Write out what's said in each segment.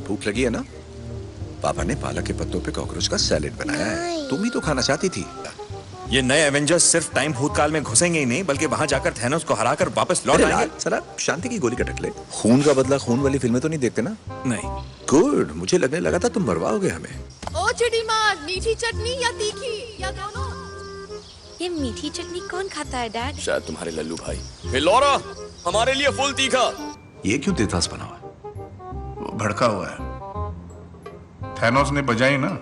भूख लगी है ना? पापा ने पालक के पत्तों पे कॉकरोच का सैलेड बनाया है। तुम ही तो खाना चाहती थी। ये नए एवेंजर्स सिर्फ टाइम भूतकाल में घुसेंगे ही नहीं, बल्कि वहां जाकर थैनोस को हराकर वापस लौट आएंगे। साला शांति की गोली का टकले। खून का बदला खून वाली फिल्में तो नहीं देखते ना? नहीं। गुड, मुझे लगने लगा था तुम मरवाओगे हमें। ओ चिड़ी मार, मीठी चटनी या तीखी या दोनों? ये मीठी चटनी कौन खाता है डैड? शायद तुम्हारे लल्लू भाई। हे लौरा, हमारे लिए फुल तीखा। ये क्यों तेतास बना हुआ है? वो भड़का हुआ है। थैनोस ने बजाई ना?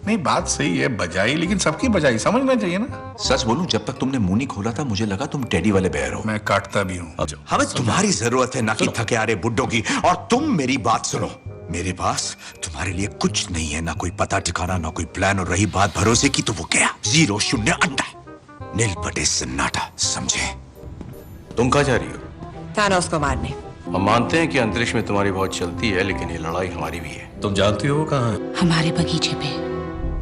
नहीं, बात सही है, बजाई, लेकिन सबकी बजाई समझना चाहिए ना। सच बोलूं, जब तक तुमने मुंह नहीं खोला था मुझे लगा तुम टेडी वाले बेयर हो। मैं काटता भी हूँ। हमें तुम्हारी जरूरत है ना कि थके आ रहे बुड्ढों की। और तुम मेरी बात सुनो, मेरे पास तुम्हारे लिए कुछ नहीं है, ना कोई पता ठिकाना, ना कोई प्लान। और रही बात भरोसे की, तो वो क्या? 0 0 अंडा, नील पटे सन्नाटा, समझे? तुम कहाँ जा रही हो? थानोस को मारने। हम मानते हैं कि अंतरिक्ष में तुम्हारी बहुत चलती है, लेकिन ये लड़ाई हमारी भी है। तुम जानती हो वो कहाँ है? हमारे बगीचे पे।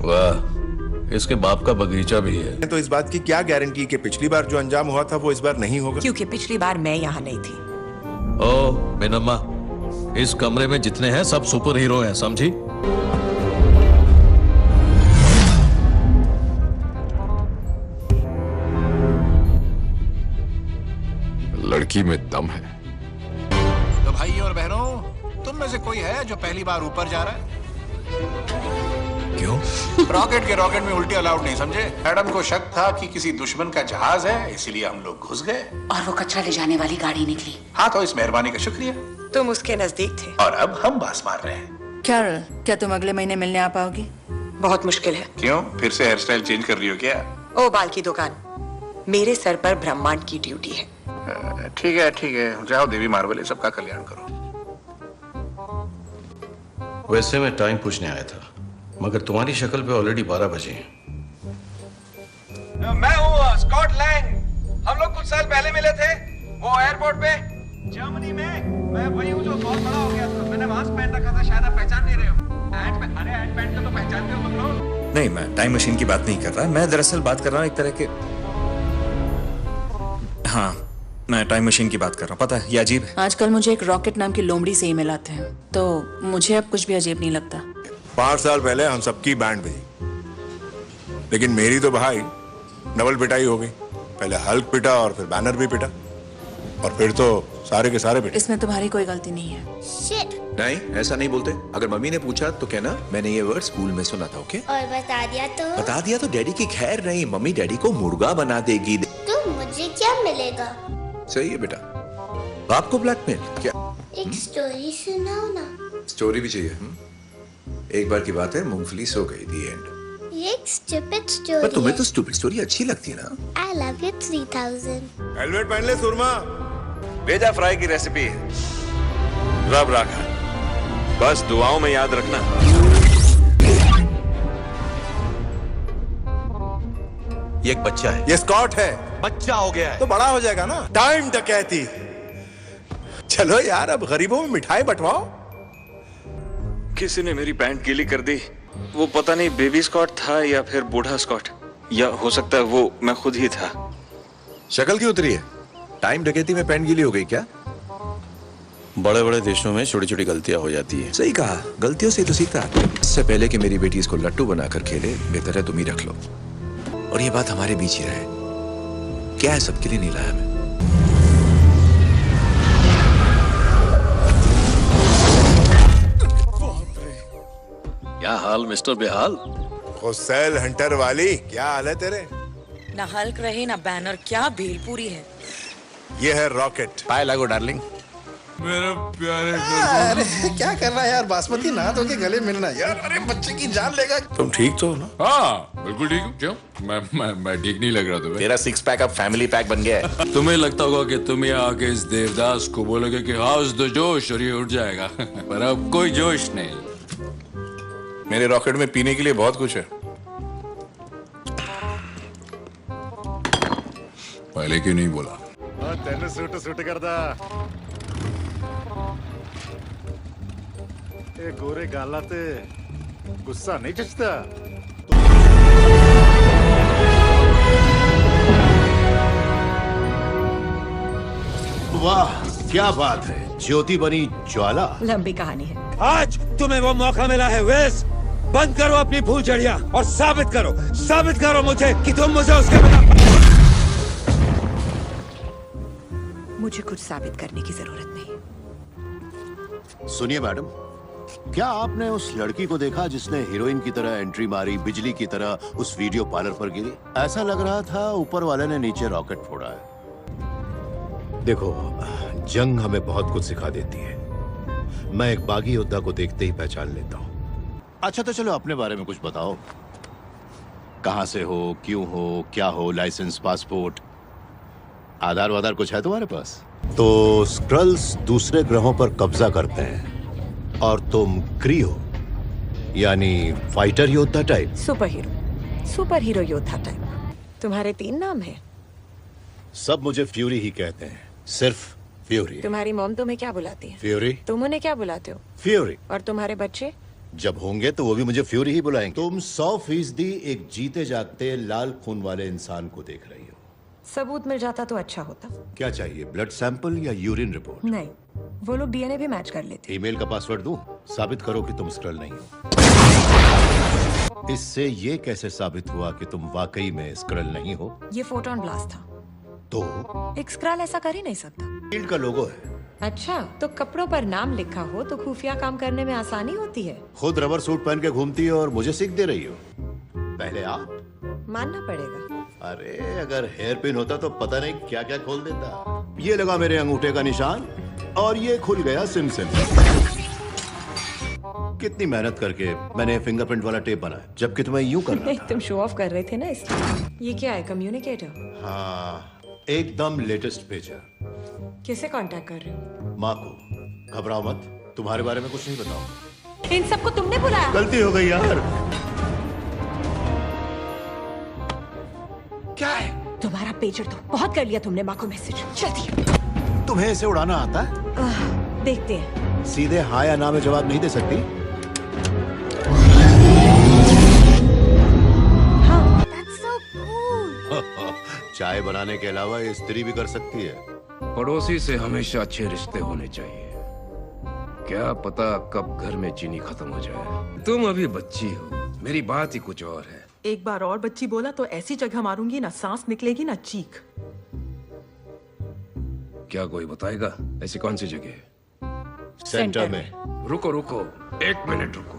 वाह, इसके बाप का बगीचा भी है। तो इस बात की क्या गारंटी कि पिछली बार जो अंजाम हुआ था वो इस बार नहीं होगा? क्योंकि पिछली बार मैं यहाँ नहीं थी। ओ मिनम्मा, इस कमरे में जितने हैं सब सुपर हीरो हैं, समझी? लड़की में दम है। तो भाई और बहनों, तुम में से कोई है जो पहली बार ऊपर जा रहा है? क्यों? रॉकेट में उल्टी अलाउड नहीं, समझे? मैडम को शक था कि किसी दुश्मन का जहाज है, इसीलिए हम लोग घुस गए और वो कचरा ले जाने वाली गाड़ी निकली। हाँ, तो इस मेहरबानी का शुक्रिया। तुम उसके नजदीक थे। और अब हम बास मार रहे हैं। कैरल, क्या तुम अगले महीने मिलने आ पाओगी? बहुत मुश्किल है। क्यों, फिर से हेयर स्टाइल चेंज कर रही हो क्या? ओ बाल की दुकान, मेरे सर पर ब्रह्मांड की ड्यूटी है। ठीक है, जाओ देवी मार्वल, सबका कल्याण करो। वैसे मैं टाइम पूछने आया था, मगर तुम्हारी शक्ल पे ऑलरेडी 12 बजे हैं। मैं हूँ स्कॉट लैंग। हम लोग कुछ साल पहले मिले थे वो एयरपोर्ट पे जर्मनी में। मैं वही हूँ जो बहुत बड़ा हो गया था। मैंने मास्क पहन रखा था, शायद आप पहचान नहीं रहे हो। अरे एंट-मैन को तो पहचानते हो तुम लोग? नहीं, मैं टाइम मशीन की बात नहीं कर रहा। मैं दरअसल बात कर रहा हूँ एक तरह के, हाँ, मैं टाइम मशीन की बात कर रहा हूँ। पता है ये अजीब है। आजकल मुझे एक रॉकेट नाम की लोमड़ी से ईमेल आते हैं, तो मुझे अब कुछ भी अजीब नहीं लगता। 5 साल पहले हम सबकी बैंड बजी, लेकिन मेरी तो भाई डबल पिटाई हो गई। पहले हल्क पिटा और फिर बैनर भी पिटा, और फिर तो सारे के सारे पिटे। इसमें तुम्हारी कोई गलती नहीं है। Shit. नहीं, ऐसा नहीं बोलते। अगर मम्मी ने पूछा तो कहना मैंने ये वर्ड स्कूल में सुना था। ओके? और बता दिया तो डैडी की खैर नहीं, मम्मी डैडी को मुर्गा बना देगी। तो मुझे क्या मिलेगा? सही है बेटा। आपको ब्लैकमेल क्या? एक स्टोरी सुनाओ ना। स्टोरी भी चाहिए? एक बार की बात है, मूंगफली सो गई। दी एंड। ये एक स्टूपिड स्टोरी। पर तुम्हें तो स्टूपिड स्टोरी अच्छी लगती है ना? I love you 3000। हेलमेट पहन ले सुरमा। भेजा फ्राई की रेसिपी है। रब राखा, बस दुआओं में याद रखना। ये एक बच्चा है। ये स्कॉट है। बच्चा हो गया है तो बड़ा हो जाएगा ना। टाइम डकैती। चलो यार, अब गरीबों में मिठाई बंटवाओ। किसी ने मेरी पैंट गीली कर दी। वो पता नहीं बेबी स्कॉट था या फिर बूढ़ा स्कॉट, या हो सकता है वो मैं खुद ही था। शक्ल क्यों उतरी है? टाइम डकैती में पैंट गीली हो गई क्या? बड़े बड़े देशों में छोटी छोटी गलतियां हो जाती है। सही कहा, गलतियों से तो सीखता। इससे पहले कि मेरी बेटी इसको लट्टू बनाकर खेले, बेहतर है तुम ही रख लो। और ये बात हमारे बीच ही रहे। क्या है, सबके लिए नहीं लाया मैं। क्या हाल मिस्टर बेहाल? हुसैन हंटर वाली, क्या हाल है तेरे? ना हल्क रहे ना बैनर, क्या भेलपूरी है। ये है रॉकेट। पाए लागो डार्लिंग। मेरे प्यारे। अरे क्या कर रहा है यार, बासमती नहा धो के गले मिलना यार। अरे बच्चे की जान लेगा। तुम ठीक तो हो ना? हाँ बिल्कुल ठीक हूँ। क्यों? मैं ठीक नहीं लग रहा तुम्हें? तेरा 6 पैक अब फैमिली पैक बन गया है। तुम्हें लगता होगा कि तुम यहाँ आके इस देवदास को बोलोगे कि हाउस दो जोश और ये उठ जाएगा। पर अब कोई जोश नहीं। मेरे रॉकेट में पीने के लिए बहुत कुछ है। पहले क्यों नहीं बोला? तेरे सूट करदा। ए गोरे गाला ते गुस्सा नहीं जचता। वाह, क्या बात है, ज्योति बनी ज्वाला। लंबी कहानी है। आज तुम्हें वो मौका मिला है वेस, बंद करो अपनी फूलझड़ियां और साबित करो मुझे कि तुम मुझे उसके बिना। मुझे कुछ साबित करने की जरूरत नहीं। सुनिए मैडम, क्या आपने उस लड़की को देखा जिसने हीरोइन की तरह एंट्री मारी, बिजली की तरह उस वीडियो पार्लर पर गिरी? ऐसा लग रहा था ऊपर वाले ने नीचे रॉकेट फोड़ा है। देखो, जंग हमें बहुत कुछ सिखा देती है। मैं एक बागी योद्धा को देखते ही पहचान लेता हूँ। अच्छा तो चलो अपने बारे में कुछ बताओ। कहाँ से हो, क्यों हो, क्या हो, लाइसेंस, पासपोर्ट, आधार वाधार कुछ है तुम्हारे पास? तो स्क्रल्स दूसरे ग्रहों पर कब्जा करते हैं और तुम क्री हो, यानी फाइटर योद्धा टाइप। सुपर हीरो योद्धा टाइप। तुम्हारे 3 नाम हैं। सब मुझे फ्यूरी ही कहते हैं, सिर्फ फ्यूरी। तुम्हारी मॉम तुम्हें क्या बुलाती है? फ्यूरी। तुम उन्हें क्या बुलाते हो? फ्यूरी। और तुम्हारे बच्चे? जब होंगे तो वो भी मुझे फ्यूरी ही बुलाएंगे। तुम 100% एक जीते जागते लाल खून वाले इंसान को देख रही हो। सबूत मिल जाता तो अच्छा होता। क्या चाहिए, ब्लड सैंपल या यूरिन रिपोर्ट? नहीं, वो लोग डीएनए भी मैच कर लेते। ईमेल का पासवर्ड दूं? साबित करो कि तुम स्क्रल नहीं हो। इससे ये कैसे साबित हुआ कि तुम वाकई में स्क्रल नहीं हो? ये फोटोन ब्लास्ट था। तो एक स्क्रल ऐसा कर ही नहीं सकता। फील्ड का लोगो है। अच्छा, तो कपड़ों पर नाम लिखा हो तो खुफिया काम करने में आसानी होती है। खुद रबर सूट पहन के घूमती हो और मुझे सीख दे रही हो। पहले आप मानना पड़ेगा। अरे अगर हेयर पिन होता तो पता नहीं क्या क्या खोल देता। ये लगा मेरे अंगूठे का निशान और ये खुल गया सिम। कितनी मेहनत करके मैंने फिंगरप्रिंट वाला टेप बनाया, जबकि तुम्हें यूं करना नहीं, था। तुम शो ऑफ कर रहे थे ना इसलिए। ये क्या है, कम्युनिकेटर? हाँ, एकदम लेटेस्ट पेजर। किसे कांटेक्ट कर रहे हो? माँ को। घबराओ मत, तुम्हारे बारे में कुछ नहीं बताओ। इन सबको तुमने बुलाया? गलती हो गई यार। क्या है? तुम्हारा पेजर तो बहुत कर लिया तुमने माँ को मैसेज। जल्दी। तुम्हें इसे उड़ाना आता है? देखते हैं। सीधे हाँ या ना में जवाब नहीं दे सकती? हाँ, that's so cool. चाय बनाने के अलावा ये स्त्री भी कर सकती है। पड़ोसी से हमेशा अच्छे रिश्ते होने चाहिए। क्या पता कब घर में चीनी खत्म हो जाए। तुम अभी बच्ची हो, मेरी बात ही कुछ और है। एक बार और बच्ची बोला तो ऐसी जगह मारूंगी ना सांस निकलेगी ना चीख। क्या कोई बताएगा ऐसी कौन सी जगह है? सेंटर में। रुको, 1 मिनट रुको।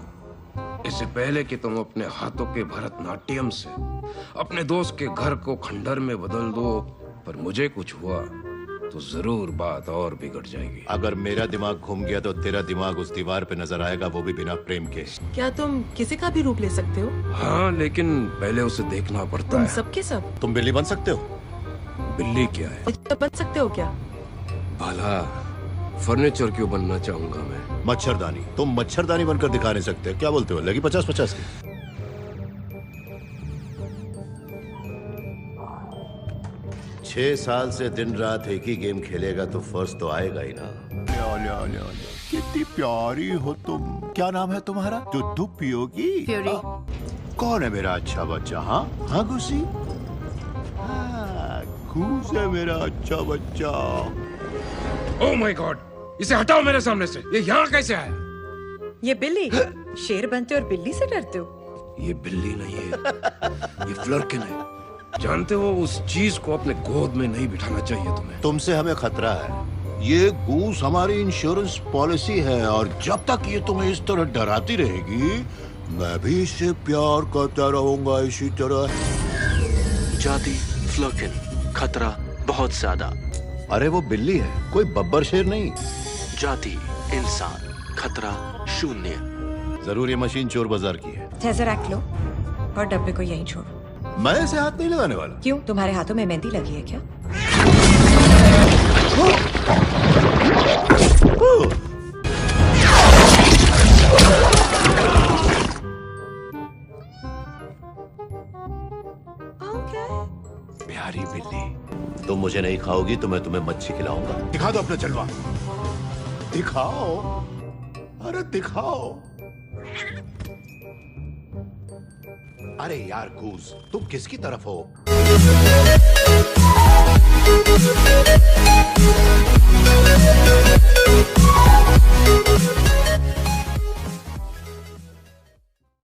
इससे पहले कि तुम अपने हाथों के भरतनाट्यम से अपने दोस्त के घर को खंडर में बदल दो, पर मुझे कुछ हुआ तो जरूर बात और बिगड़ जाएगी। अगर मेरा दिमाग घूम गया तो तेरा दिमाग उस दीवार पे नजर आएगा, वो भी बिना प्रेम के। क्या तुम किसी का भी रूप ले सकते हो? हाँ, लेकिन पहले उसे देखना पड़ता तुम है। सबके सब? तुम बिल्ली बन सकते हो? बिल्ली क्या है? तो बन सकते हो क्या? भला फर्नीचर क्यों बनना चाहूंगा मैं? मच्छरदानी। तुम मच्छरदानी बनकर दिखा नहीं सकते। क्या बोलते हो, लगी 50-50 की? 6 साल से दिन रात एक ही गेम खेलेगा तो फर्स्ट तो आएगा ही ना। कितनी प्यारी हो तुम। क्या नाम है तुम्हारा? दूध पियोगी? फ्यूरी। कौन है मेरा अच्छा बच्चा? हाँ घुसी। घूस है मेरा अच्छा बच्चा। ओह माय गॉड, इसे हटाओ मेरे सामने से। ये यहाँ कैसे आया? ये बिल्ली। शेर बनते और बिल्ली से डरते हो? ये बिल्ली नहीं है, ये फ्लर्किन है। जानते हो, उस चीज को अपने गोद में नहीं बिठाना चाहिए तुम्हें। तुमसे हमें खतरा है। ये गूस हमारी इंश्योरेंस पॉलिसी है और जब तक ये तुम्हें इस तरह डराती रहेगी, मैं भी इससे प्यार करता रहूंगा इसी तरह। जाति फ्लर्किन, खतरा बहुत ज्यादा। अरे वो बिल्ली है, कोई बब्बर शेर नहीं। जाति इंसान, खतरा 0। जरूर ये मशीन चोर बाजार की है। टेज़रैक्ट लो और डब्बे को यहीं छोड़ो। मैं इसे हाथ नहीं लगाने वाला। क्यों, तुम्हारे हाथों में मेहंदी लगी है क्या? प्यारी बिल्ली, तुम मुझे नहीं खाओगी तो मैं तुम्हें मच्छी खिलाऊंगा। दिखा दो अपना जलवा। दिखाओ, अरे दिखाओ। अरे यार गूस, तुम किसकी तरफ हो? है।